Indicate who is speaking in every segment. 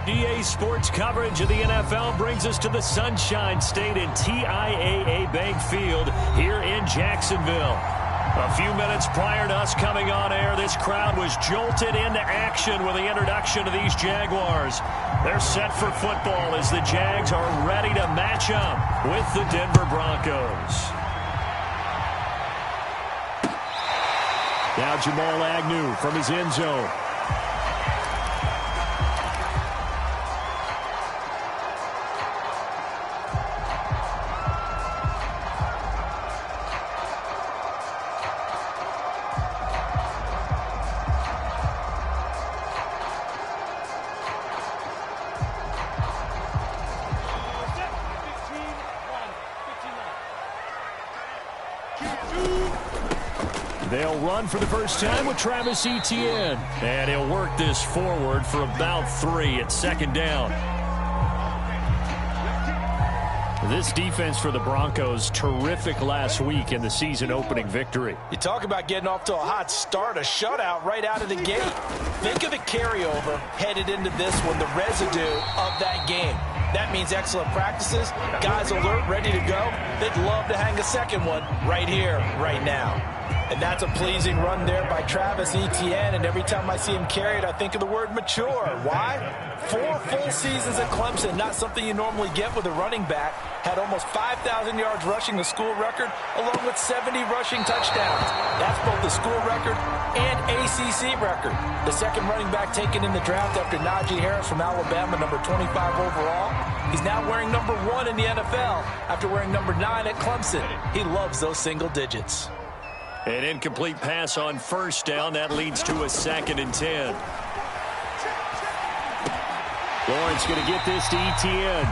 Speaker 1: EA Sports coverage of the NFL brings us to the Sunshine State and TIAA Bank Field here in Jacksonville. A few minutes prior to us coming on air, this crowd was jolted into action with the introduction of these Jaguars. They're set for football as the Jags are ready to match up with the Denver Broncos. Now Jamal Agnew from his end zone. They'll run for the first time with Travis Etienne. And he'll work this forward for about 3 at second down. This defense for the Broncos, terrific last week in the season-opening victory.
Speaker 2: You talk about getting off to a hot start, a shutout right out of the gate. Think of the carryover headed into this one, the residue of that game. That means excellent practices, guys alert, ready to go. They'd love to hang a second one right here, right now. And that's a pleasing run there by Travis Etienne, and every time I see him carry it, I think of the word mature. Why? 4 full seasons at Clemson, not something you normally get with a running back. Had almost 5,000 yards rushing, the school record, along with 70 rushing touchdowns. That's both the school record and ACC record. The second running back taken in the draft after Najee Harris from Alabama, number 25 overall. He's now wearing number 1 in the NFL after wearing number 9 at Clemson. He loves those single digits.
Speaker 1: An incomplete pass on first down. That leads to a 2nd and 10. Lawrence going to get this to Etienne.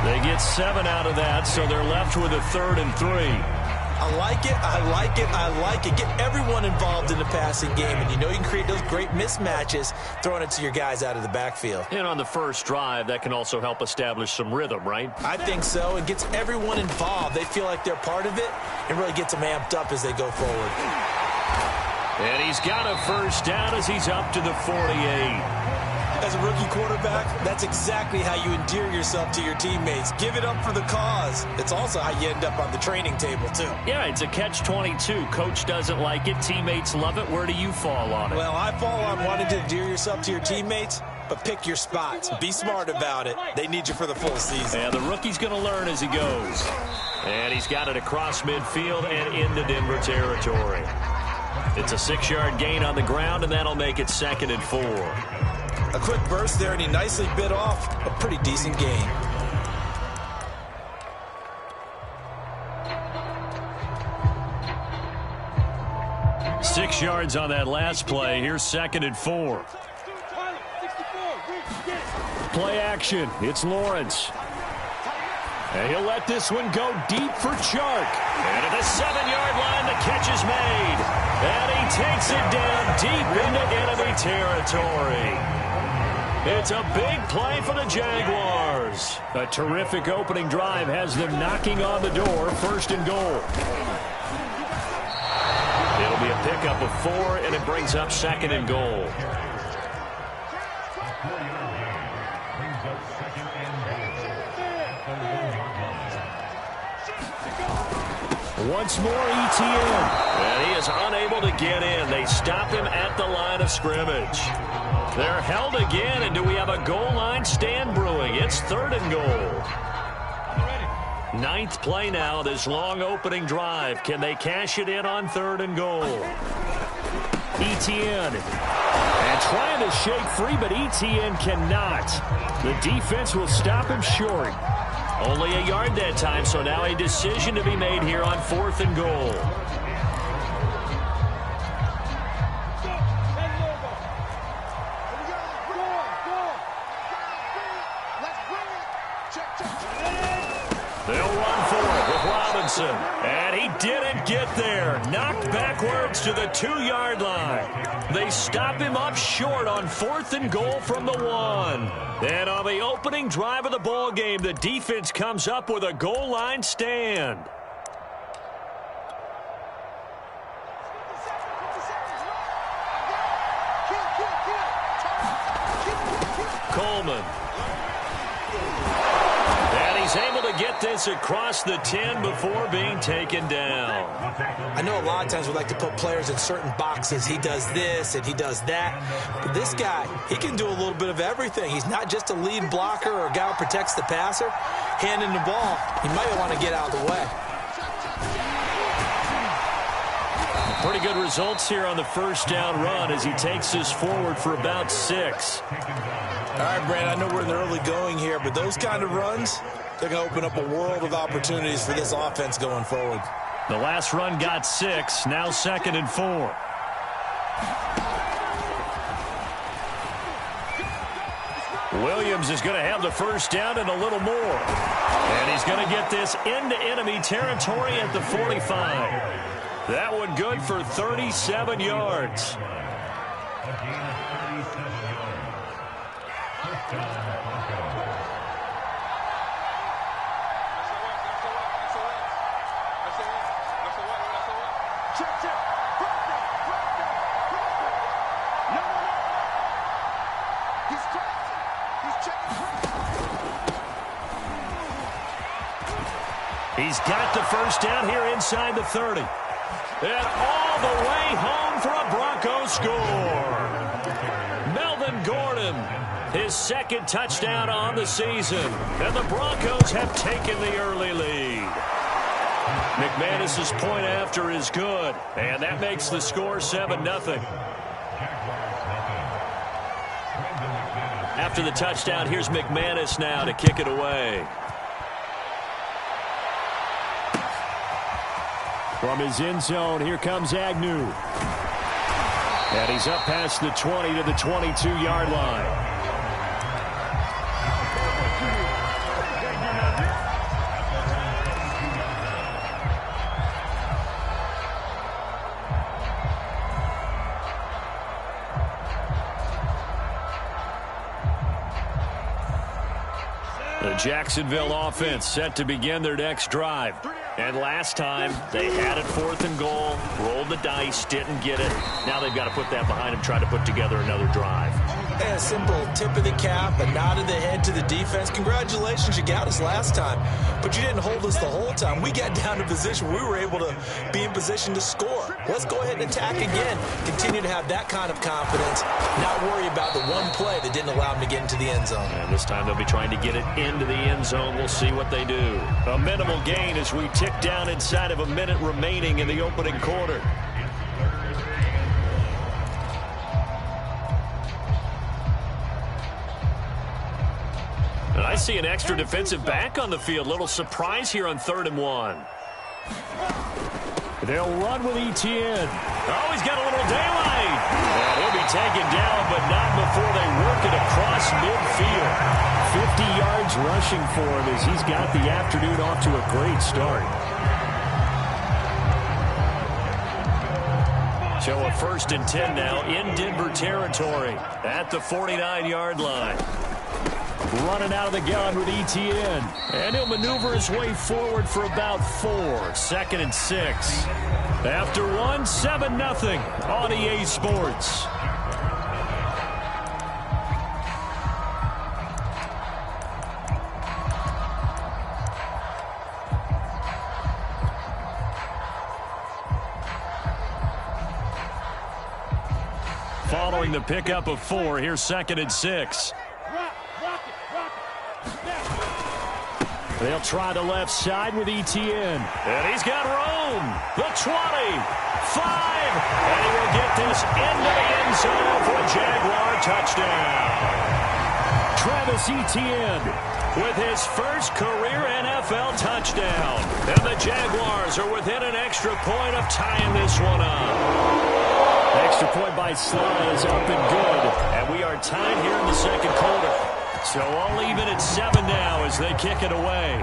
Speaker 1: They get 7 out of that, so they're left with a 3rd and 3.
Speaker 2: I like it, I like it, I like it. Get everyone involved in the passing game, and you know you can create those great mismatches throwing it to your guys out of the backfield.
Speaker 1: And on the first drive, that can also help establish some rhythm, right?
Speaker 2: I think so. It gets everyone involved. They feel like they're part of it and really gets them amped up as they go forward.
Speaker 1: And he's got a first down as he's up to the 48.
Speaker 2: As a rookie quarterback, that's exactly how you endear yourself to your teammates. Give it up for the cause. It's also how you end up on the training table, too.
Speaker 1: Yeah, it's a catch-22. Coach doesn't like it. Teammates love it. Where do you fall on it?
Speaker 2: Well, I fall on wanting to endear yourself to your teammates, but pick your spots. Be smart about it. They need you for the full season.
Speaker 1: And the rookie's going to learn as he goes. And he's got it across midfield and into Denver territory. It's a 6-yard gain on the ground, and that'll make it 2nd and 4.
Speaker 2: A quick burst there, and he nicely bit off a pretty decent gain.
Speaker 1: Six yards on that last play. Here's 2nd and 4. Play action. It's Lawrence. And he'll let this one go deep for Chark. And at the 7-yard line, the catch is made. And he takes it down deep into enemy territory. It's a big play for the Jaguars. A terrific opening drive has them knocking on the door. 1st and goal. It'll be a pickup of 4, and it brings up 2nd and goal. Once more, Etienne. And he is unable to get in. They stop him at the line of scrimmage. They're held again, and do we have a goal line stand brewing? It's 3rd and goal. 9th play now, this long opening drive. Can they cash it in on 3rd and goal? Etienne. And trying to shake free, but Etienne cannot. The defense will stop him short. Only a yard that time, so now a decision to be made here on 4th and goal. They'll run for it with Robinson. And he didn't get there. Knocked backwards to the 2-yard line. They stop him up short on 4th and goal from the 1. And on the opening drive of the ball game, the defense comes up with a goal line stand. Coleman He's able to get this across the 10 before being taken down.
Speaker 2: I know a lot of times we like to put players in certain boxes. He does this and he does that. But this guy, he can do a little bit of everything. He's not just a lead blocker or a guy who protects the passer. Handing the ball, he might want to get out of the way.
Speaker 1: Pretty good results here on the first down run as he takes this forward for about 6.
Speaker 2: All right, Brand, I know we're in the early going here, but those kind of runs, they're going to open up a world of opportunities for this offense going forward.
Speaker 1: The last run got 6, now 2nd and 4. Williams is going to have the first down and a little more. And he's going to get this into enemy territory at the 45. That one good for 37 yards. He's got the first down here inside the 30. And all the way home for a Broncos score. Melvin Gordon, his second touchdown on the season. And the Broncos have taken the early lead. McManus's point after is good. And that makes the score 7-0. After the touchdown, here's McManus now to kick it away. From his end zone, here comes Agnew. And he's up past the 20 to the 22-yard line. The Jacksonville offense set to begin their next drive. And last time, they had it 4th and goal, rolled the dice, didn't get it. Now they've got to put that behind them, try to put together another drive.
Speaker 2: And a simple tip of the cap, a nod of the head to the defense. Congratulations, you got us last time. But you didn't hold us the whole time. We got down to position where we were able to be in position to score. Let's go ahead and attack again. Continue to have that kind of confidence. Not worry about the one play that didn't allow them to get into the end zone.
Speaker 1: And this time they'll be trying to get it into the end zone. We'll see what they do. A minimal gain as we tick down inside of a minute remaining in the opening quarter. And I see an extra defensive back on the field. Little surprise here on 3rd and 1. They'll run with Etienne. Oh, he's got a little daylight. And he'll be taken down, but not before they work it across midfield. 50 yards rushing for him as he's got the afternoon off to a great start. So a 1st and 10 now in Denver territory at the 49-yard line. Running out of the gun with Etienne. And he'll maneuver his way forward for about 4. 2nd and 6. After 1, 7-0 on EA Sports. Following the pickup of 4, here's 2nd and 6. They'll try the left side with Etienne. And he's got room. The 20, 5. And he will get this into the end zone for a Jaguar touchdown. Travis Etienne with his first career NFL touchdown. And the Jaguars are within an extra point of tying this one up. Extra point by Sly is up and good. And we are tied here in the second quarter. So all even at 7 now as they kick it away.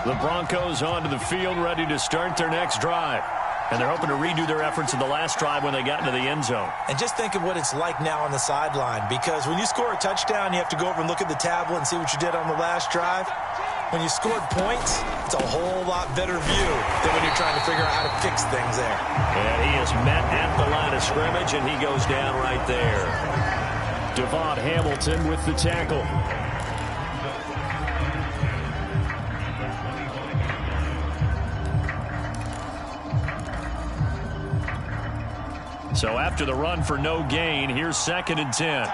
Speaker 1: The Broncos onto the field, ready to start their next drive. And they're hoping to redo their efforts in the last drive when they got into the end zone.
Speaker 2: And just think of what it's like now on the sideline, because when you score a touchdown, you have to go over and look at the tablet and see what you did on the last drive. when you scored points, it's a whole lot better view than when you're trying to figure out how to fix things there.
Speaker 1: And he is met at the line of scrimmage, and he goes down right there. Devon Hamilton with the tackle. So after the run for no gain, here's 2nd and 10.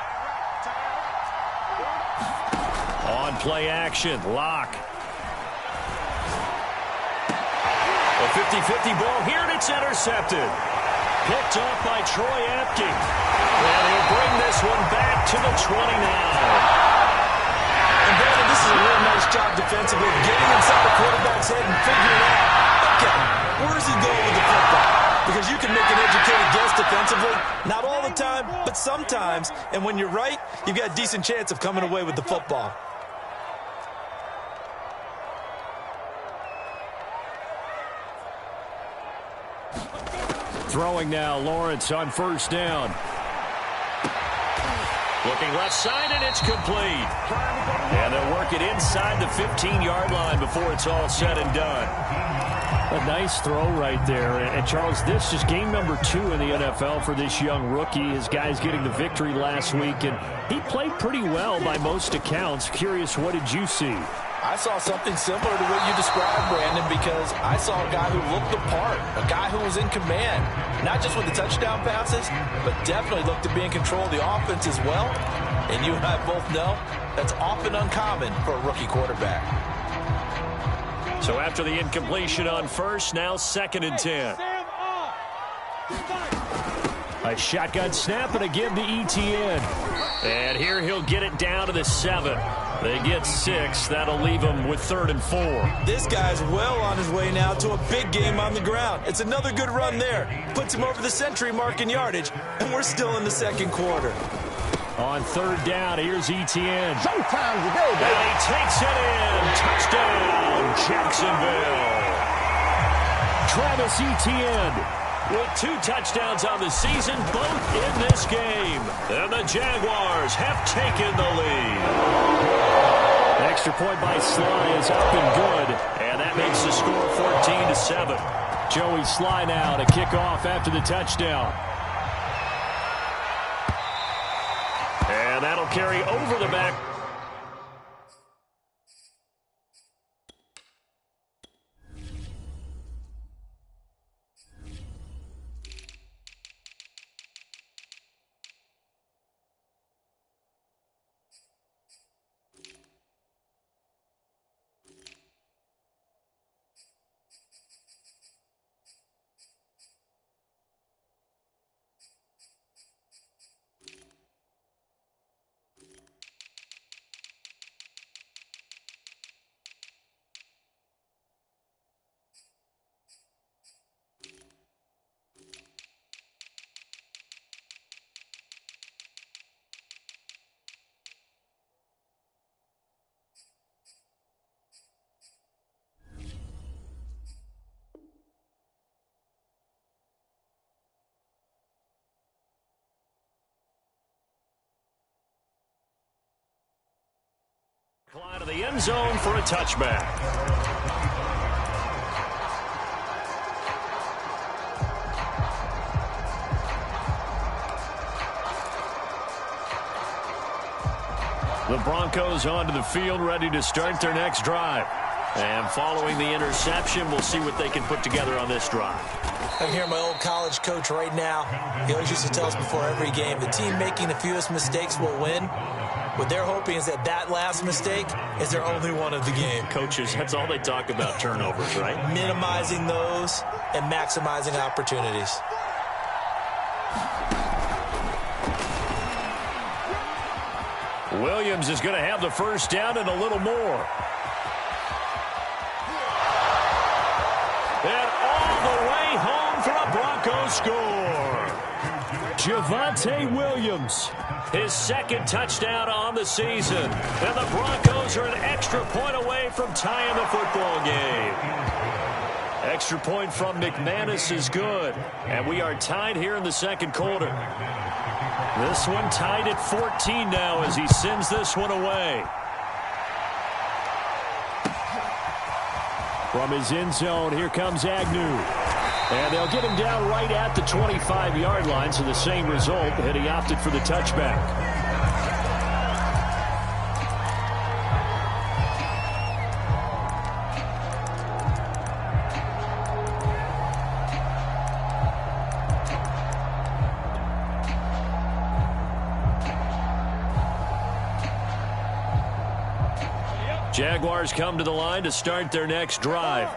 Speaker 1: On play action, Locke. A 50-50 ball here, and it's intercepted. Picked off by Troy Apke. And he'll bring this one back to the 20 now.
Speaker 2: And Brandon, this is a real nice job defensively, getting inside the quarterback's head and figuring out, okay, where's he going with the football? Because you can make an educated guess defensively, not all the time, but sometimes. And when you're right, you've got a decent chance of coming away with the football.
Speaker 1: Throwing now, Lawrence on 1st down. Looking left side, and it's complete. And they'll work it inside the 15-yard line before it's all said and done. A nice throw right there. And, Charles, this is game number 2 in the NFL for this young rookie. His guys getting the victory last week, and he played pretty well by most accounts. Curious, what did you see?
Speaker 2: I saw something similar to what you described, Brandon, because I saw a guy who looked the part, a guy who was in command, not just with the touchdown passes, but definitely looked to be in control of the offense as well. And you and I both know that's often uncommon for a rookie quarterback.
Speaker 1: So after the incompletion on 1st, now 2nd and 10. A shotgun snap and a give to Etienne. And here he'll get it down to the 7. They get 6. That'll leave him with 3rd and 4.
Speaker 2: This guy's well on his way now to a big game on the ground. It's another good run there. Puts him over the century mark in yardage, and we're still in the 2nd quarter.
Speaker 1: On 3rd down, here's Etienne.
Speaker 3: Showtime today, baby.
Speaker 1: And he takes it in. Touchdown, Jacksonville. Travis Etienne with 2 touchdowns on the season, both in this game. And the Jaguars have taken the lead. Extra point by Sly is up and good. And that makes the score 14-7. Joey Sly now to kick off after the touchdown. And that'll carry over the back. Fly to the end zone for a touchback. The Broncos onto the field, ready to start their next drive. And following the interception, we'll see what they can put together on this drive.
Speaker 2: I'm hearing my old college coach right now. He always used to tell us before every game, the team making the fewest mistakes will win. What they're hoping is that last mistake is their only one of the game.
Speaker 1: Coaches, that's all they talk about, turnovers, right?
Speaker 2: Minimizing those and maximizing opportunities.
Speaker 1: Williams is going to have the first down and a little more. And all the way home for a Broncos score. Javonte Williams, his 2nd touchdown on the season. And the Broncos are an extra point away from tying the football game. Extra point from McManus is good. And we are tied here in the 2nd quarter. This one tied at 14 now as he sends this one away. From his end zone, here comes Agnew. And they'll get him down right at the 25-yard line, so the same result, and he opted for the touchback. Jaguars come to the line to start their next drive.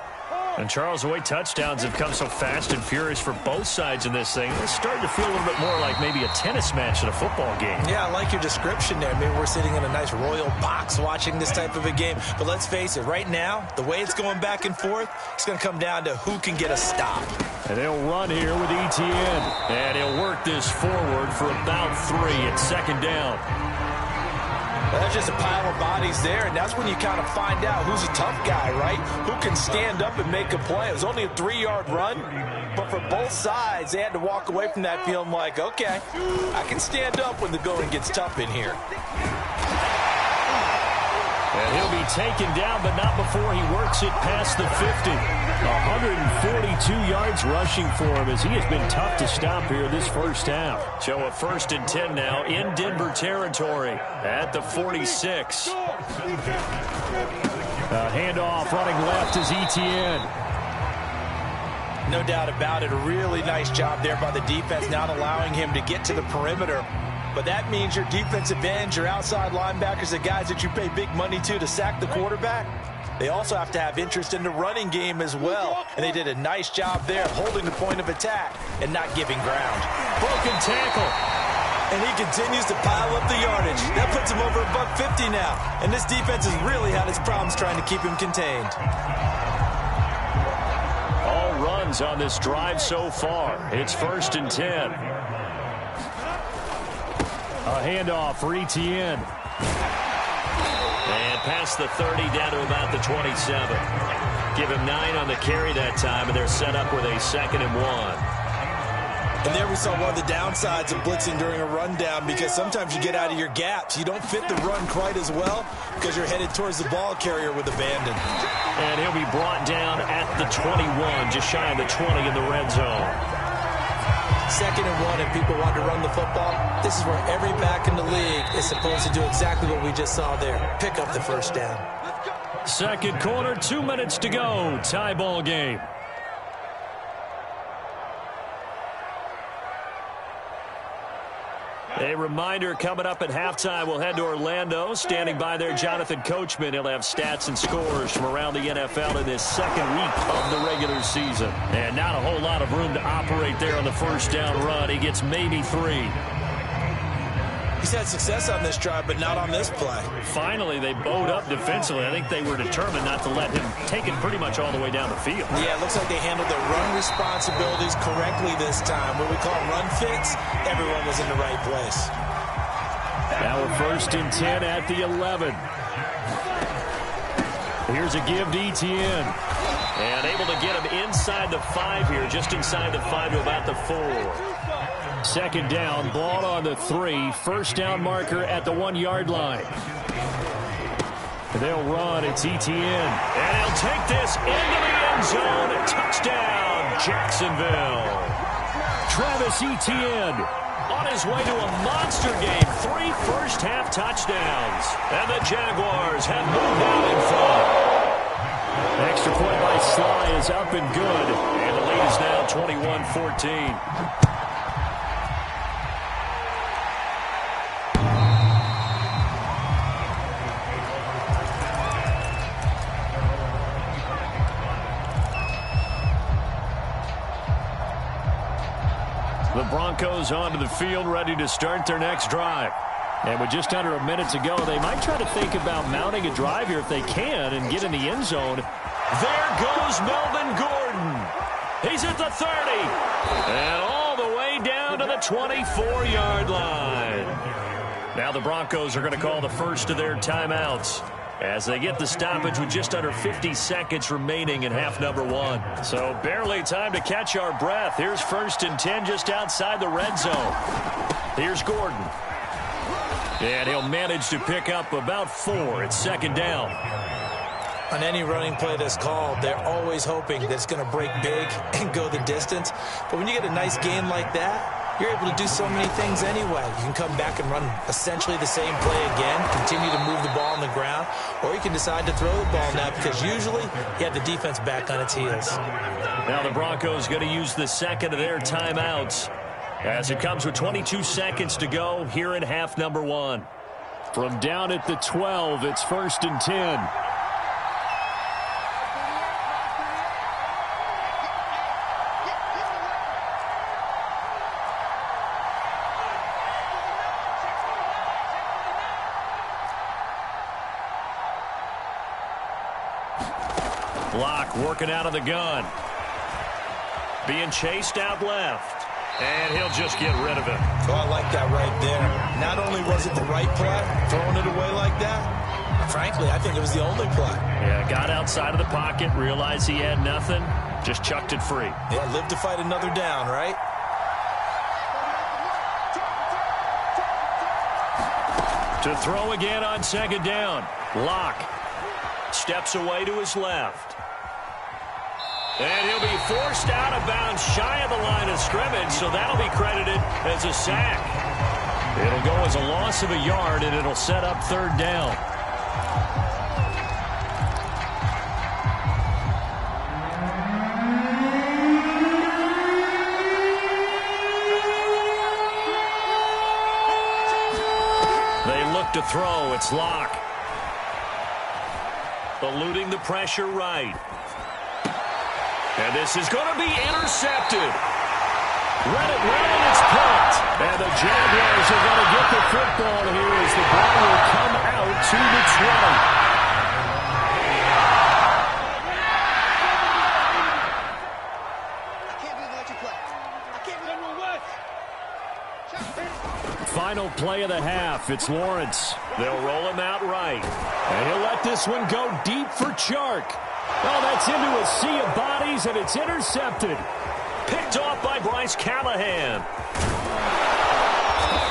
Speaker 1: And Charles, the way touchdowns have come so fast and furious for both sides in this thing, it's starting to feel a little bit more like maybe a tennis match in a football game. Yeah, I like your description there. Maybe we're sitting in a nice royal box watching this type of a game. But let's face it, right now, the way it's going back and forth, it's going to come down to who can get a stop. And they'll run here with Etienne. And he'll work this forward for about 3 at second down. That's just a pile of bodies there, and that's when you kind of find out who's a tough guy, right? Who can stand up and make a play. It was only a 3-yard run, but for both sides, they had to walk away from that feeling like, okay, I can stand up when the going gets tough in here. And he'll be taken down, but not before he works it past the 50. 142 yards rushing for him as he has been tough to stop here this first half. So a 1st and 10 now in Denver territory at the 46. Handoff running left is Etienne. No doubt about it. A really nice job there by the defense, not allowing him to get to the perimeter. But that means your defensive ends, your outside linebackers, the guys that you pay big money to sack the quarterback, they also have to have interest in the running game as well. And they did a nice job there of holding the point of attack and not giving ground. Broken tackle. And he continues to pile up the yardage. That puts him over $150 now. And this defense has really had its problems trying to keep him contained. All runs on this drive so far. It's 1st and 10. A handoff for Etienne. And past the 30 down to about the 27. Give him 9 on the carry that time, and they're set up with a 2nd and 1. And there we saw one of the downsides of blitzing during a rundown, because sometimes you get out of your gaps. You don't fit the run quite as well because you're headed towards the ball carrier with abandon. And he'll be brought down at the 21, just shy of the 20 in the red zone. 2nd and 1, and people want to run the football. This is where every back in the league is supposed to do exactly what we just saw there. Pick up the first down. Second quarter, 2 minutes to go. Tie ball game. A reminder, coming up at halftime, we'll head to Orlando. Standing by there, Jonathan Coachman. He'll have stats and scores from around the NFL in this 2nd week of the regular season. And not a whole lot of room to operate there on the first down run. He gets maybe 3. He's had success on this drive, but not on this play. Finally, they bowed up defensively. I think they were determined not to let him take it pretty much all the way down the field. Yeah, it looks like they handled their run responsibilities correctly this time. What we call run fits, everyone was in the right place. Now we're 1st and 10 at the 11. Here's a give to Etienne. And able to get him inside the 5 here, just inside the 5 to about the 4. 2nd down, ball on the 3. First down marker at the 1-yard line. They'll run. It's Etienne. And he'll take this into the end zone. Touchdown, Jacksonville. Travis Etienne on his way to a monster game. 3 first-half touchdowns. And the Jaguars have moved out in front. Extra point by Sly is up and good. And the lead is now 21-14. The Broncos onto the field, ready to start their next drive. And with just under a minute to go, they might try to think about mounting a drive here if they can and get in the end zone. There goes Melvin Gordon. He's at the 30. And all the way down to the 24-yard line. Now the Broncos are going to call the first of their timeouts as they get the stoppage with just under 50 seconds remaining in half number 1. So barely time to catch our breath. Here's 1st and 10 just outside the red zone. Here's Gordon. And he'll manage to pick up about 4 at 2nd down.
Speaker 2: On any running play that's called, they're always hoping that it's going to break big and go the distance. But when you get a nice gain like that, you're able to do so many things anyway. You can come back and run essentially the same play again, continue to move the ball on the ground, or you can decide to throw the ball now because usually you have the defense back on its heels.
Speaker 1: Now the Broncos going to use the second of their timeouts as it comes with 22 seconds to go here in half number 1. From down at the 12, it's 1st and 10. Block working out of the gun. Being chased out left. And he'll just get rid of it.
Speaker 2: Oh, I like that right there. Not only was it the right play, throwing it away like that, frankly, I think it was the only play.
Speaker 1: Yeah, got outside of the pocket, realized he had nothing, just chucked it free.
Speaker 2: Yeah, live to fight another down, right?
Speaker 1: To throw again on 2nd down. Lock steps away to his left. And he'll be forced out of bounds shy of the line of scrimmage, so that'll be credited as a sack. It'll go as a loss of a yard, and it'll set up 3rd down. They look to throw. It's Lock. Eluding the pressure right. And this is going to be intercepted. Read it well, and it's picked. And the Jaguars are going to get the football here as the ball will come out to the 20.
Speaker 3: I can't believe they let you play. I can't believe what?
Speaker 1: Final play of the half. It's Lawrence. They'll roll him out right. And he'll let this one go deep for Chark. Oh, that's into a sea of bodies, and it's intercepted. Picked off by Bryce Callahan.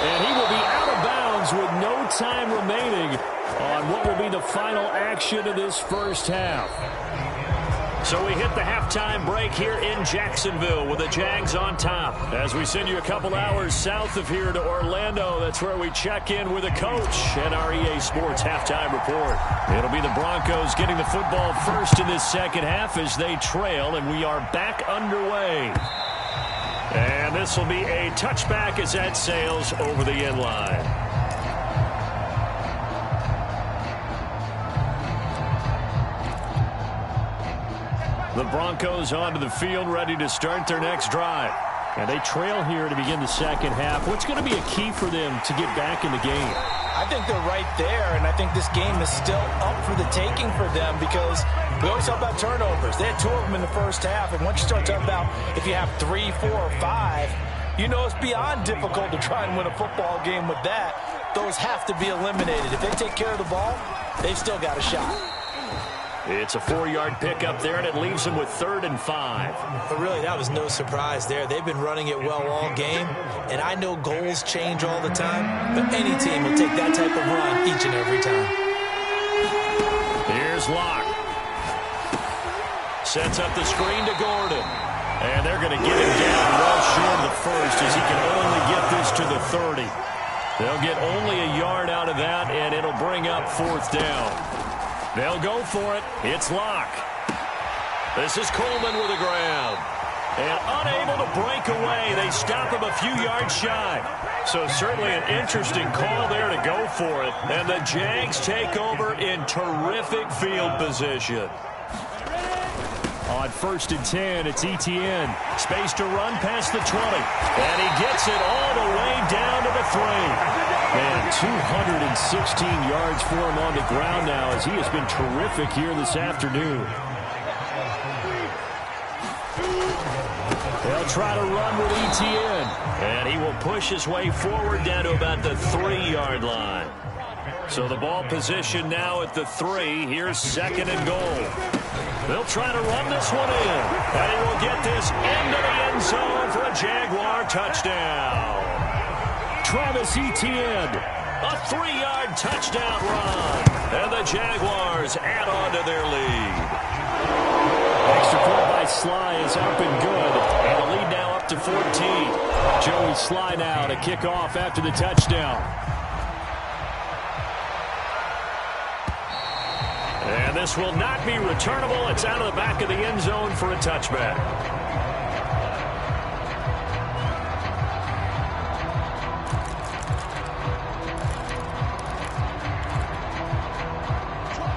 Speaker 1: And he will be out of bounds with no time remaining on what will be the final action of this first half. So we hit the halftime break here in Jacksonville with the Jags on top. As we send you a couple hours south of here to Orlando, that's where we check in with a coach and our EA Sports halftime report. It'll be the Broncos getting the football first in this second half as they trail, and we are back underway. And this will be a touchback as that sails over the end line. The Broncos onto the field, ready to start their next drive. And they trail here to begin the second half. What's going to be a key for them to get back in the game?
Speaker 2: I think they're right there, and I think this game is still up for the taking for them because we always talk about turnovers. They had 2 of them in the first half, and once you start talking about if you have 3, 4, or 5, you know it's beyond difficult to try and win a football game with that. Those have to be eliminated. If they take care of the ball, they've still got a shot.
Speaker 1: It's a 4-yard pickup there, and it leaves them with 3rd and 5.
Speaker 2: But really, that was no surprise there. They've been running it well all game, and I know goals change all the time, but any team will take that type of run each and every time.
Speaker 1: Here's Locke. Sets up the screen to Gordon. And they're going to get him down well short of the first as he can only get this to the 30. They'll get only a yard out of that, and it'll bring up 4th down. They'll go for it. It's Locke. This is Coleman with a grab. And unable to break away, they stop him a few yards shy. So certainly an interesting call there to go for it. And the Jags take over in terrific field position. On 1st and 10, it's Etienne. Space to run past the 20. And he gets it all the way down to the 3. Man, 216 yards for him on the ground now as he has been terrific here this afternoon. They'll try to run with Etienne. And he will push his way forward down to about the 3-yard line. So the ball position now at the 3. Here's 2nd and goal. They'll try to run this one in. And he will get this into the end zone for a Jaguar touchdown. Travis Etienne A 3-yard touchdown run. And the Jaguars add on to their lead. Extra point by Sly is up and good. And the lead now up to 14. Joey Sly now to kick off after the touchdown. And this will not be returnable. It's out of the back of the end zone for a touchback.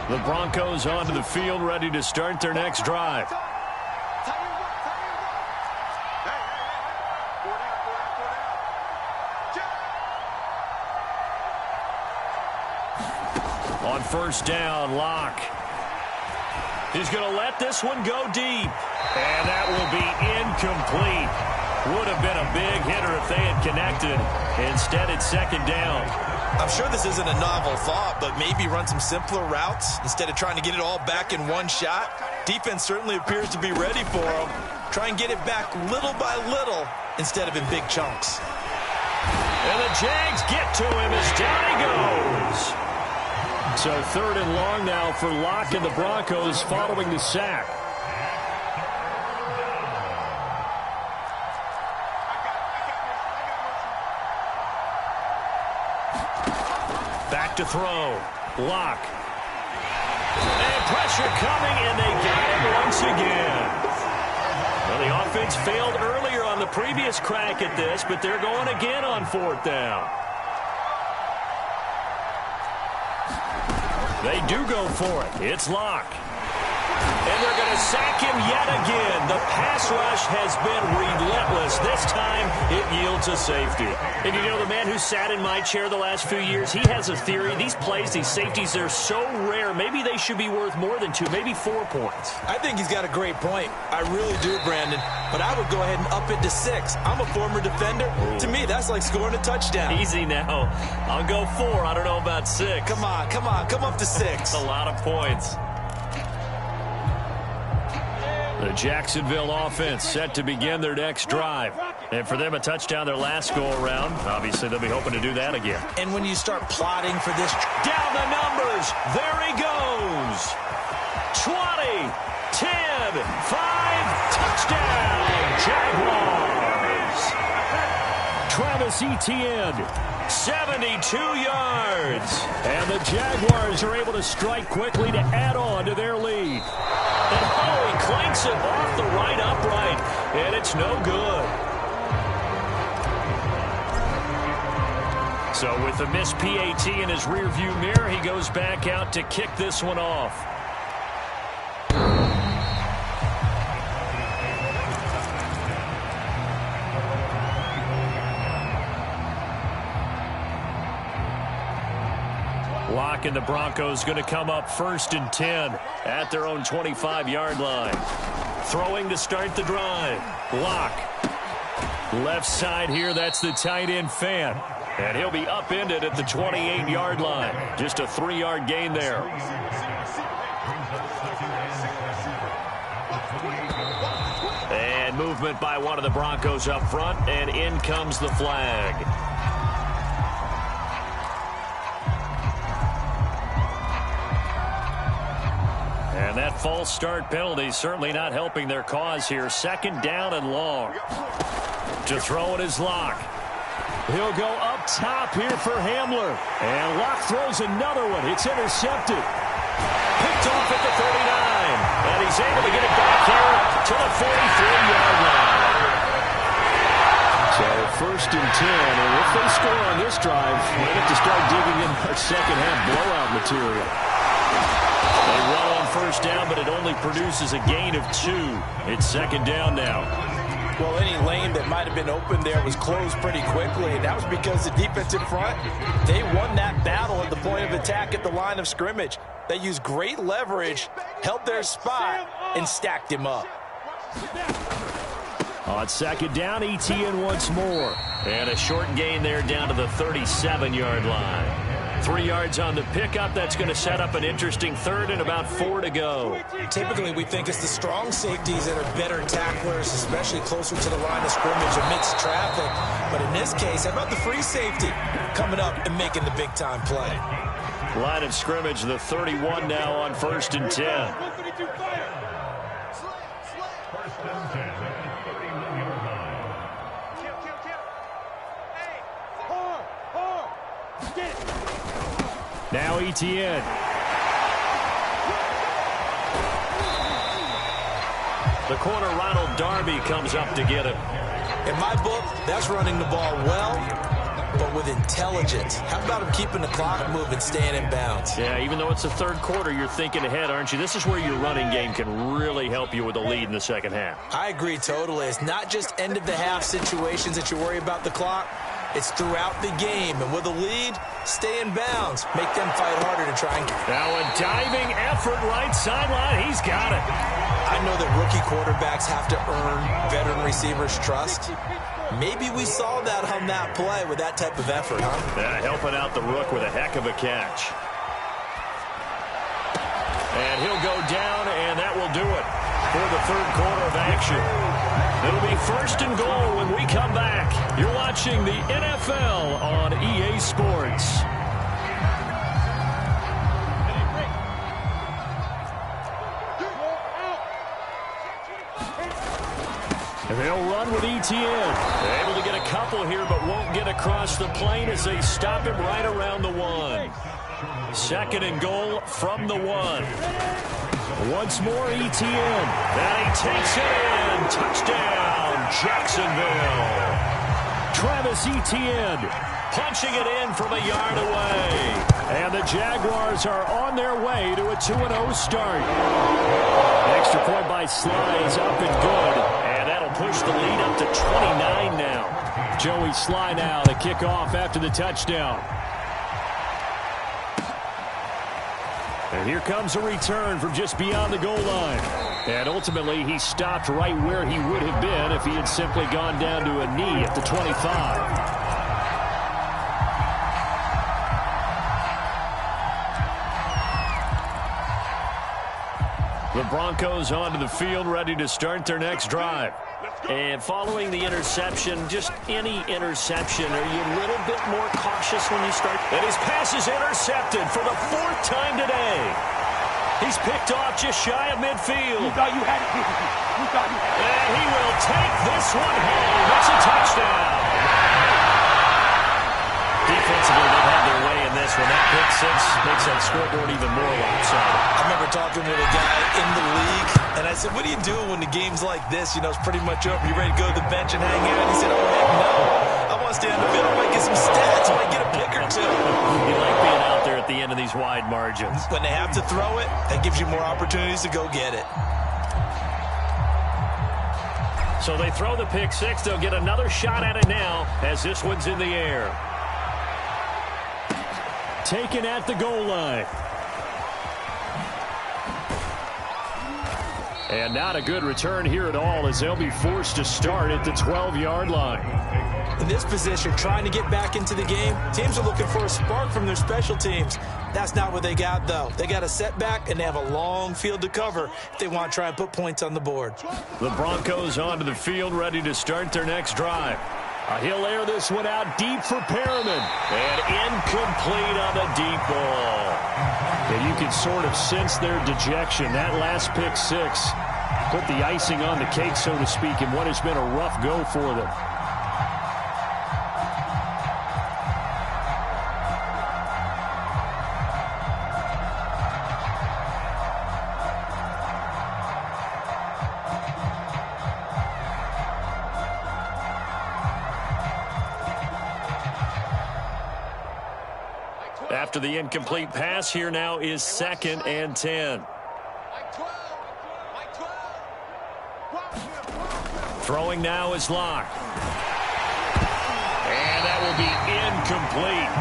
Speaker 1: The Broncos onto the field, ready to start their next drive. On first down, Locke. He's going to let this one go deep. And that will be incomplete. Would have been a big hitter if they had connected. Instead, it's second down.
Speaker 2: I'm sure this isn't a novel thought, but maybe run some simpler routes instead of trying to get it all back in one shot. Defense certainly appears to be ready for him. Try and get it back little by little instead of in big chunks.
Speaker 1: And the Jags get to him as down he goes. So third and long now for Locke and the Broncos following the sack. Back to throw. Locke. And pressure coming, and they got him once again. Well, the offense failed earlier on the previous crack at this, but they're going again on fourth down. They do go for it. It's Locke. And they're going to sack him yet again. The pass rush has been relentless. This time, it yields a safety. And you know, the man who sat in my chair the last few years, he has a theory. These plays, these safeties, they're so rare. Maybe they should be worth more than 2, maybe 4 points.
Speaker 2: I think he's got a great point. I really do, Brandon. But I would go ahead and up it to 6. I'm a former defender. Ooh. To me, that's like scoring a touchdown.
Speaker 1: Easy now. I'll go 4. I don't know about 6.
Speaker 2: Come on. Come up to 6.
Speaker 1: That's a lot of points. The Jacksonville offense set to begin their next drive. And for them, a touchdown their last go-around. Obviously, they'll be hoping to do that again.
Speaker 2: And when you start plotting for this...
Speaker 1: Down the numbers. There he goes. 20, 10, 5, touchdown, Jaguars. Travis Etienne, 72 yards. And the Jaguars are able to strike quickly to add on to their lead. And he clanks it off the right upright, and it's no good. So with the missed PAT in his rearview mirror, he goes back out to kick this one off. Locke and the Broncos going to come up 1st and 10 at their own 25-yard line. Throwing to start the drive. Locke. Left side here, that's the tight end Fan. And he'll be upended at the 28-yard line. Just a 3-yard gain there. And movement by one of the Broncos up front, and in comes the flag. And that false start penalty certainly not helping their cause here. 2nd down and long. To throw it is Locke. He'll go up top here for Hamler. And Locke throws another one. It's intercepted. Picked off at the 39. And he's able to get it back here to the 43-yard line. So 1st and 10. And if they score on this drive, we have to start digging in our second-half blowout material. They run on 1st down, but it only produces a gain of 2. It's 2nd down now.
Speaker 2: Well, any lane that might have been open there was closed pretty quickly, and that was because the defensive front, they won that battle at the point of attack at the line of scrimmage. They used great leverage, held their spot, and stacked him up.
Speaker 1: On 2nd down, Etienne once more. And a short gain there down to the 37-yard line. 3 yards on the pickup. That's going to set up an interesting third and about 4 to go.
Speaker 2: Typically, we think it's the strong safeties that are better tacklers, especially closer to the line of scrimmage amidst traffic. But in this case, how about the free safety coming up and making the big-time play?
Speaker 1: Line of scrimmage, the 31 now on 1st and 10. Now ETN. The corner, Ronald Darby, comes up to get him.
Speaker 2: In my book, that's running the ball well, but with intelligence. How about him keeping the clock moving, staying in bounds?
Speaker 1: Yeah, even though it's the third quarter, you're thinking ahead, aren't you? This is where your running game can really help you with a lead in the second half.
Speaker 2: I agree totally. It's not just end-of-the-half situations that you worry about the clock. It's throughout the game. And with a lead, stay in bounds. Make them fight harder to try and get it.
Speaker 1: Now a diving effort right sideline. He's got it.
Speaker 2: I know that rookie quarterbacks have to earn veteran receivers' trust. Maybe we saw that on that play with that type of effort, huh?
Speaker 1: Yeah, helping out the rook with a heck of a catch. And he'll go down, and that will do it for the third quarter of action. It'll be 1st and goal when we come back. You're watching the NFL on EA Sports. And they'll run with ETN. They're able to get a couple here, but won't get across the plane as they stop him right around the 1. 2nd and goal from the 1. Once more, ETN. And he takes it in. Touchdown, Jacksonville. Travis Etienne punching it in from a yard away. And the Jaguars are on their way to a 2-0 start. Extra point by Sly is up and good. And that'll push the lead up to 29 now. Joey Sly now to kick off after the touchdown. And here comes a return from just beyond the goal line. And ultimately, he stopped right where he would have been if he had simply gone down to a knee at the 25. The Broncos onto the field, ready to start their next drive. And following the interception, just any interception, are you a little bit more cautious when you start? And his pass is intercepted for the 4th time today. He's picked off just shy of midfield.
Speaker 3: You thought you had it. You thought you had it.
Speaker 1: And he will take this one home. That's a touchdown. Defensively, they've had their way in this one. That pick six makes that scoreboard even more lopsided.
Speaker 2: I remember talking with a guy in the league, and I said, what do you do when the game's like this? You know, it's pretty much over. You ready to go to the bench and hang out? He said, oh, heck no. I want to stay on the field. I might get some stats. I might get a pick or two.
Speaker 1: You like being out there at the end of these wide margins.
Speaker 2: When they have to throw it, that gives you more opportunities to go get it.
Speaker 1: So they throw the pick six. They'll get another shot at it now as this one's in the air. Taken at the goal line. And not a good return here at all as they'll be forced to start at the 12-yard line.
Speaker 2: In this position, trying to get back into the game, teams are looking for a spark from their special teams. That's not what they got, though. They got a setback, and they have a long field to cover if they want to try and put points on the board.
Speaker 1: The Broncos onto the field, ready to start their next drive. He'll air this one out deep for Perriman. And incomplete on the deep ball. And you can sort of sense their dejection. That last pick six put the icing on the cake, so to speak, in what has been a rough go for them. After the incomplete pass, here now is 2nd and 10. Throwing now is Locke. And that will be incomplete.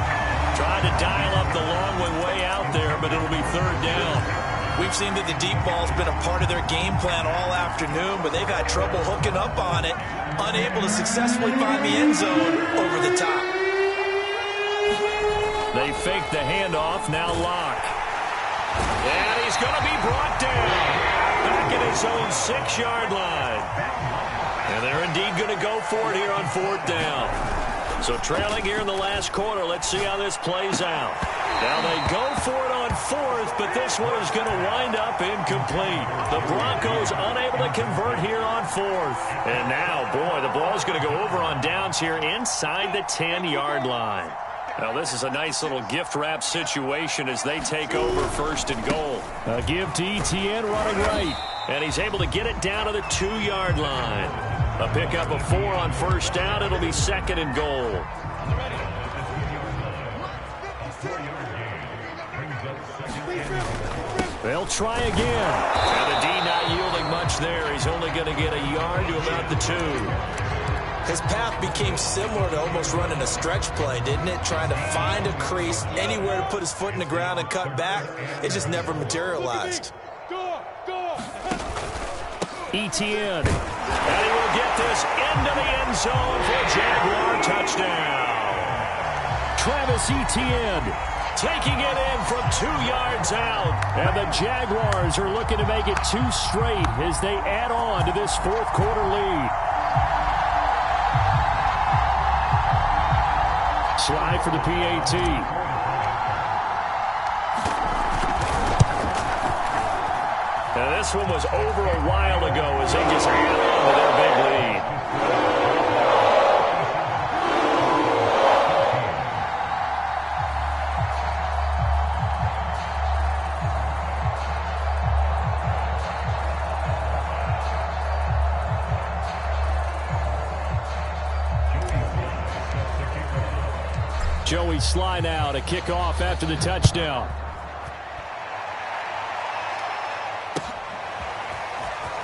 Speaker 1: Trying to dial up the long one way out there, but it'll be 3rd down.
Speaker 2: We've seen that the deep ball's been a part of their game plan all afternoon, but they've had trouble hooking up on it, unable to successfully find the end zone over the top.
Speaker 1: They fake the handoff, now Locke. And he's going to be brought down. Back at his own 6-yard line. And they're indeed going to go for it here on 4th down. So trailing here in the last quarter, let's see how this plays out. Now they go for it on 4th, but this one is going to wind up incomplete. The Broncos unable to convert here on 4th. And now, boy, the ball's going to go over on downs here inside the 10-yard line. Now, this is a nice little gift-wrap situation as they take over 1st and goal. A give to Etienne running right. And he's able to get it down to the 2-yard line. A pickup of 4 on 1st down. It'll be 2nd and goal. They'll try again. And the D not yielding much there. He's only going to get a yard to about the 2.
Speaker 2: His path became similar to almost running a stretch play, didn't it? Trying to find a crease, anywhere to put his foot in the ground and cut back. It just never materialized.
Speaker 1: Etienne. And he will get this into the end zone for a Jaguar touchdown. Travis Etienne taking it in from 2 yards out. And the Jaguars are looking to make it 2 straight as they add on to this 4th quarter lead. Slide for the PAT. Now this one was over a while ago as they just added on to their big lead. Joey Sly now to kick off after the touchdown.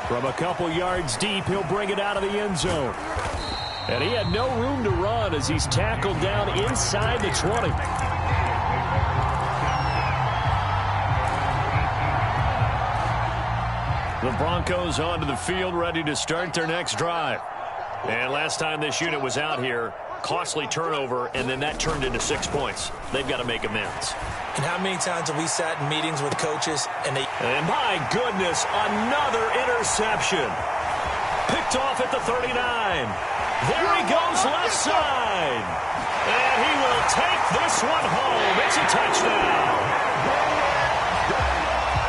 Speaker 1: From a couple yards deep, he'll bring it out of the end zone. And he had no room to run as he's tackled down inside the 20. The Broncos onto the field, ready to start their next drive. And last time this unit was out here, costly turnover, and then that turned into 6 points. They've got to make amends.
Speaker 2: And how many times have we sat in meetings with coaches and they...
Speaker 1: And my goodness, another interception. Picked off at the 39. There he goes left side. And he will take this one home. It's a touchdown.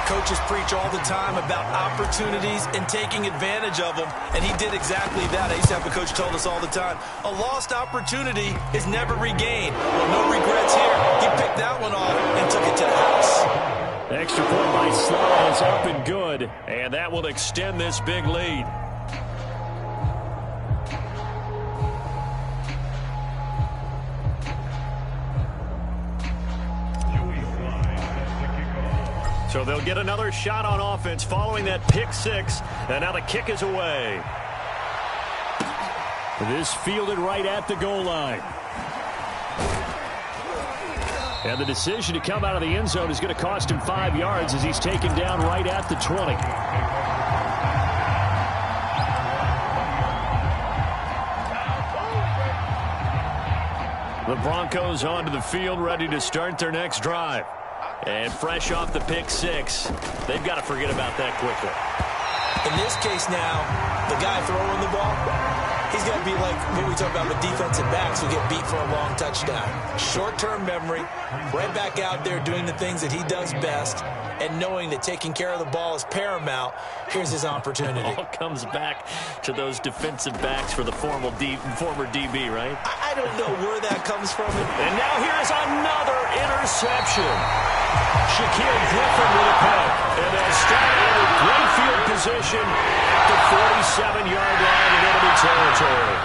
Speaker 2: Coaches preach all the time about opportunities and taking advantage of them, and he did exactly that. I used to have a coach told us all the time, a lost opportunity is never regained. Well, no regrets here. He picked that one off and took it to the house.
Speaker 1: Extra point by Sly is up and good, and that will extend this big lead. So they'll get another shot on offense following that pick 6. And now the kick is away. This fielded right at the goal line. And the decision to come out of the end zone is going to cost him 5 yards as he's taken down right at the 20. The Broncos onto the field, ready to start their next drive. And fresh off the pick 6, they've got to forget about that quickly.
Speaker 2: In this case now, the guy throwing the ball, he's got to be like what we talk about with defensive backs who get beat for a long touchdown. Short-term memory, right back out there doing the things that he does best, and knowing that taking care of the ball is paramount. Here's his opportunity.
Speaker 1: It all comes back to those defensive backs for the former DB, right?
Speaker 2: I don't know where that comes from.
Speaker 1: And now here's another interception. Shaquille Griffin with a pick. And they'll start in a great field position at the 47-yard line in enemy territory.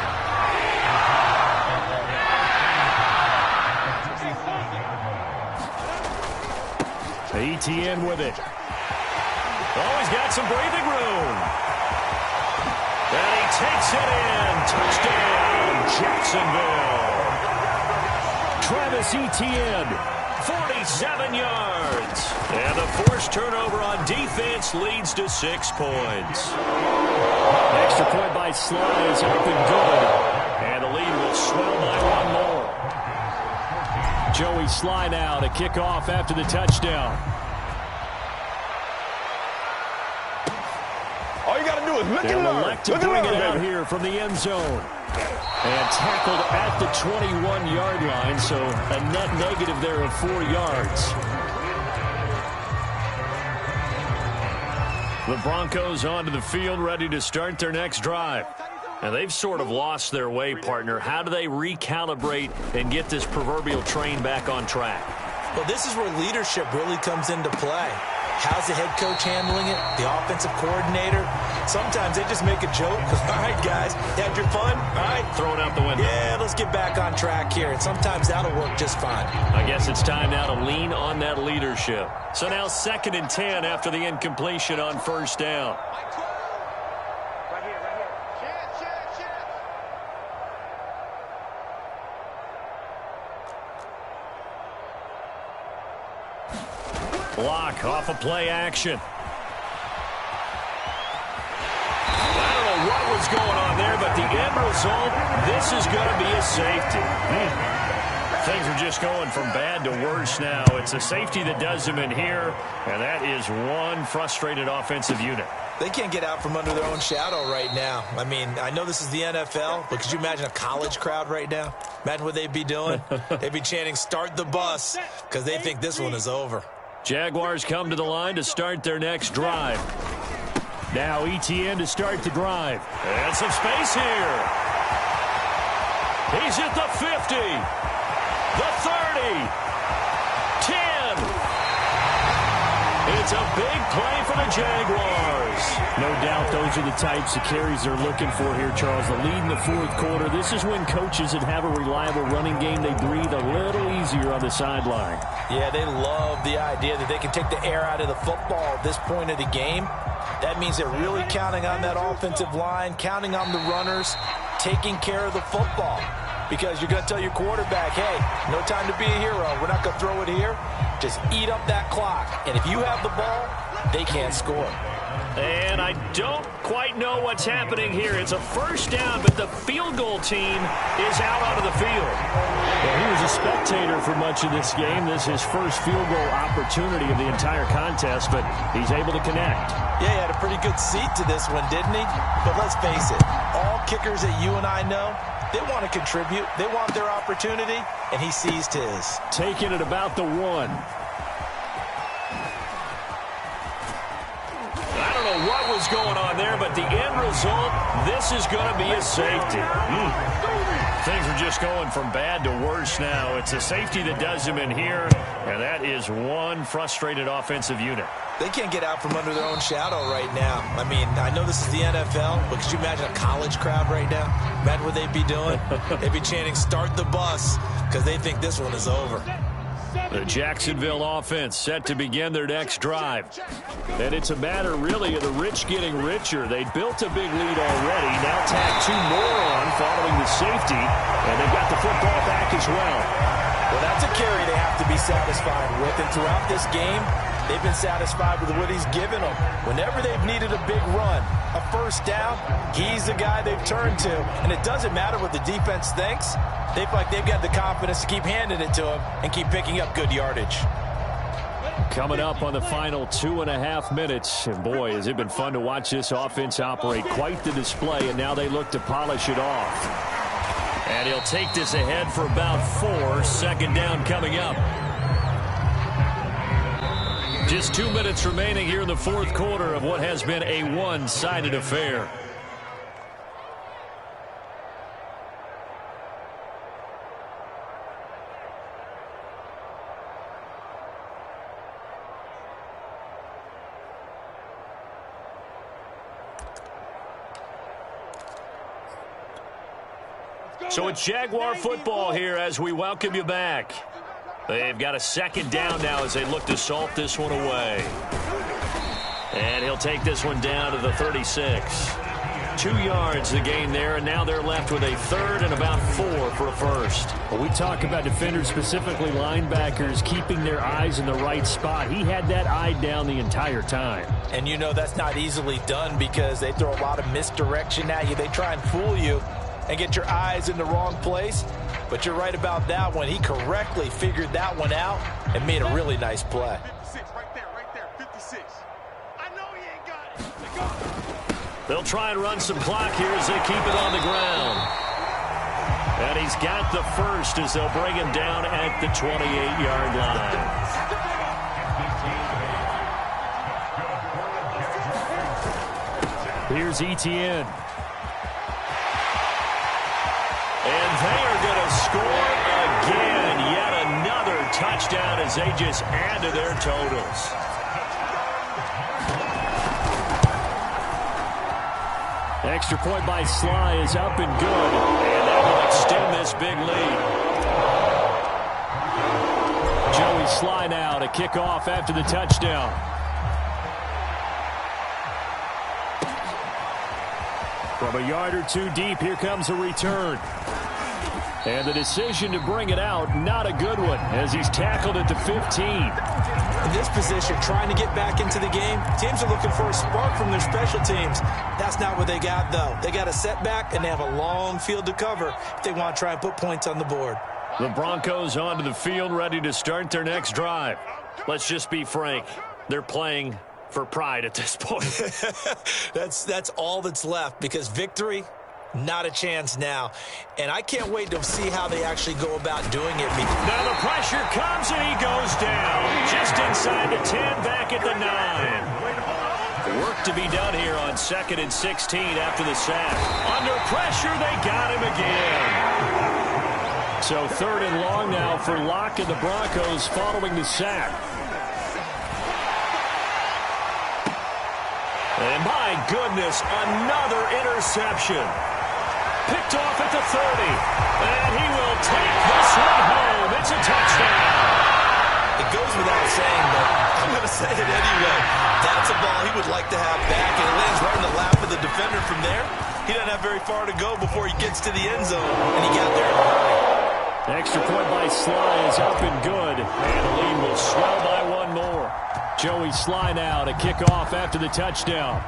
Speaker 1: Etienne with it. Oh, he's got some breathing room. And he takes it in. Touchdown, Jacksonville. Travis Etienne, 47 yards. And the forced turnover on defense leads to 6 points. Extra point by Sly is up and good. And the lead will swell by 1 more. Joey Sly now to kick off after the touchdown.
Speaker 3: All you got to do is look
Speaker 1: They'll
Speaker 3: and
Speaker 1: elect
Speaker 3: learn.
Speaker 1: to bring it out here from the end zone. And tackled at the 21-yard line, so a net negative there of 4 yards. The Broncos onto the field, ready to start their next drive. And they've sort of lost their way, partner. How do they recalibrate and get this proverbial train back on track?
Speaker 2: Well, this is where leadership really comes into play. How's the head coach handling it? The offensive coordinator? Sometimes they just make a joke. All right, guys, you had your fun? All right.
Speaker 1: Throw it out the window.
Speaker 2: Yeah, let's get back on track here. And sometimes that'll work just fine.
Speaker 1: I guess it's time now to lean on that leadership. So now 2nd and 10 after the incompletion on first down.
Speaker 3: Right here. Chance.
Speaker 1: Block off of play action. I don't know what was going on there, but the end result, this is going to be a safety. Things are just going from bad to worse now. It's a safety that does them in here, and that is one frustrated offensive unit.
Speaker 2: They can't get out from under their own shadow right now. I mean, I know this is the NFL, but could you imagine a college crowd right now? Imagine what they'd be doing. They'd be chanting, "Start the bus," because they think this one is over.
Speaker 1: Jaguars come to the line to start their next drive. Now ETN to start the drive. And some space here. He's at the 50. The 30. 10. It's a big play for the Jaguars. No doubt those are the types of carries they're looking for here, Charles. The lead in the 4th quarter. This is when coaches that have a reliable running game, they breathe a little easier on the sideline.
Speaker 2: Yeah, they love the idea that they can take the air out of the football at this point of the game. That means they're really counting on that offensive line, counting on the runners, taking care of the football. Because you're going to tell your quarterback, hey, no time to be a hero. We're not going to throw it here. Just eat up that clock. And if you have the ball, they can't score.
Speaker 1: And I don't quite know what's happening here. It's a first down, but the field goal team is out onto the field. Well, he was a spectator for much of this game. This is his first field goal opportunity of the entire contest, but he's able to connect.
Speaker 2: Yeah, he had a pretty good seat to this one, didn't he? But let's face it, all kickers that you and I know, they want to contribute. They want their opportunity, and he seized his.
Speaker 1: Taking it about the 1. I don't know what was going on there, but the end result, this is going to be a safety. Things are just going from bad to worse now. It's a safety that does them in here, and that is one frustrated offensive unit.
Speaker 2: They can't get out from under their own shadow right now. I mean, I know this is the NFL, but could you imagine a college crowd right now? Imagine what they'd be doing. They'd be chanting, "Start the bus," because they think this one is over.
Speaker 1: The Jacksonville offense set to begin their next drive. And it's a matter, really, of the rich getting richer. They built a big lead already. Now tack 2 more on following the safety. And they've got the football back as well.
Speaker 2: Well, that's a carry they have to be satisfied with. And throughout this game, they've been satisfied with what he's given them. Whenever they've needed a big run, a first down, he's the guy they've turned to. And it doesn't matter what the defense thinks. They feel like they've got the confidence to keep handing it to him and keep picking up good yardage.
Speaker 1: Coming up on the final 2.5 minutes. And boy, has it been fun to watch this offense operate. Quite the display, and now they look to polish it off. And he'll take this ahead for about 4. Second down coming up. Just 2 minutes remaining here in the 4th quarter of what has been a one-sided affair. So it's Jaguar football here as we welcome you back. They've got a second down now as they look to salt this one away. And he'll take this one down to the 36. 2 yards the gain there, and now they're left with a 3rd and about 4 for a first.
Speaker 4: Well, we talk about defenders, specifically linebackers, keeping their eyes in the right spot. He had that eye down the entire time.
Speaker 2: And you know that's not easily done because they throw a lot of misdirection at you. They try and fool you and get your eyes in the wrong place. But you're right about that one. He correctly figured that one out and made a really nice play.
Speaker 3: 56, right there, 56. I know he ain't got it.
Speaker 1: They'll try and run some clock here as they keep it on the ground. And he's got the first as they'll bring him down at the 28-yard line. Here's Etienne. And they are going to score again. Yet another touchdown as they just add to their totals. Extra point by Sly is up and good. And that will extend this big lead. Joey Sly now to kick off after the touchdown. From a yard or two deep, here comes a return. And the decision to bring it out, not a good one, as he's tackled at the 15.
Speaker 2: In this position, trying to get back into the game, teams are looking for a spark from their special teams. That's not what they got, though. They got a setback, and they have a long field to cover if they want to try and put points on the board.
Speaker 1: The Broncos onto the field, ready to start their next drive. Let's just be frank. They're playing for pride at this point.
Speaker 2: That's all that's left, because victory, not a chance now. And I can't wait to see how they actually go about doing it.
Speaker 1: Now the pressure comes and he goes down. Just inside the 10, back at the 9. Work to be done here on 2nd and 16 after the sack. Under pressure, they got him again. So 3rd and long now for Locke and the Broncos following the sack. And my goodness, another interception. Picked off at the 30. And he will take this one home. It's a touchdown.
Speaker 2: It goes without saying, but I'm going to say it anyway. That's a ball he would like to have back, and it lands right in the lap of the defender from there. He doesn't have very far to go before he gets to the end zone, and he got there in a hurry.
Speaker 1: Extra point by Sly is up and good. And the lead will swell by one more. Joey Sly now to kick off after the touchdown.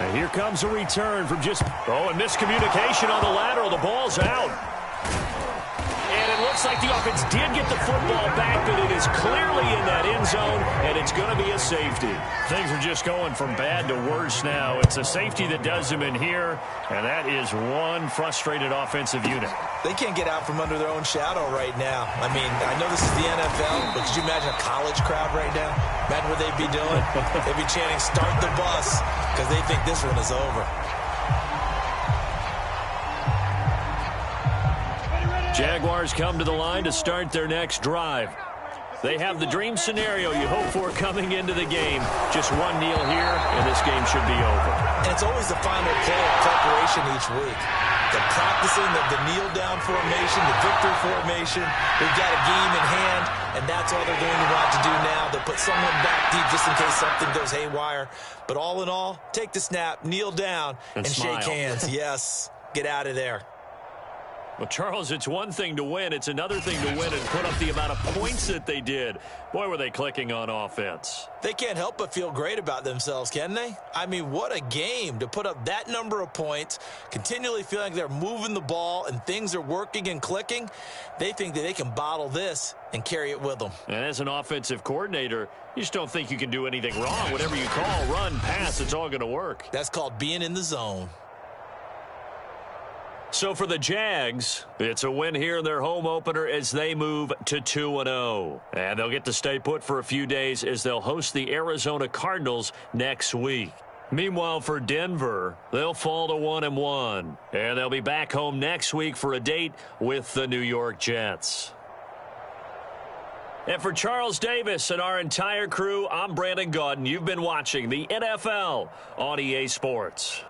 Speaker 1: And here comes a return from just... Oh, and miscommunication on the lateral. The ball's out. And it looks like the offense did get the football back, but it is clearly in that end zone, and it's going to be a safety. Things are just going from bad to worse now. It's a safety that does them in here, and that is one frustrated offensive unit.
Speaker 2: They can't get out from under their own shadow right now. I mean, I know this is the NFL, but could you imagine a college crowd right now? Imagine what they'd be doing. They'd be chanting, "Start the bus," because they think this one is over.
Speaker 1: Jaguars come to the line to start their next drive. They have the dream scenario you hope for coming into the game. Just one kneel here, and this game should be over.
Speaker 2: And it's always the final play of preparation each week. The practicing of the kneel-down formation, the victory formation. We've got a game in hand, and that's all they're going to want to do now. They'll put someone back deep just in case something goes haywire. But all in all, take the snap, kneel down, and shake hands. Yes, get out of there.
Speaker 1: Well, Charles, it's one thing to win. It's another thing to win and put up the amount of points that they did. Boy, were they clicking on offense.
Speaker 2: They can't help but feel great about themselves, can they? I mean, what a game to put up that number of points, continually feeling like they're moving the ball and things are working and clicking. They think that they can bottle this and carry it with them.
Speaker 1: And as an offensive coordinator, you just don't think you can do anything wrong. Whatever you call, run, pass, it's all going to work.
Speaker 2: That's called being in the zone.
Speaker 1: So for the Jags, it's a win here in their home opener as they move to 2-0. And they'll get to stay put for a few days as they'll host the Arizona Cardinals next week. Meanwhile, for Denver, they'll fall to 1-1. And they'll be back home next week for a date with the New York Jets. And for Charles Davis and our entire crew, I'm Brandon Gaudin. You've been watching the NFL on EA Sports.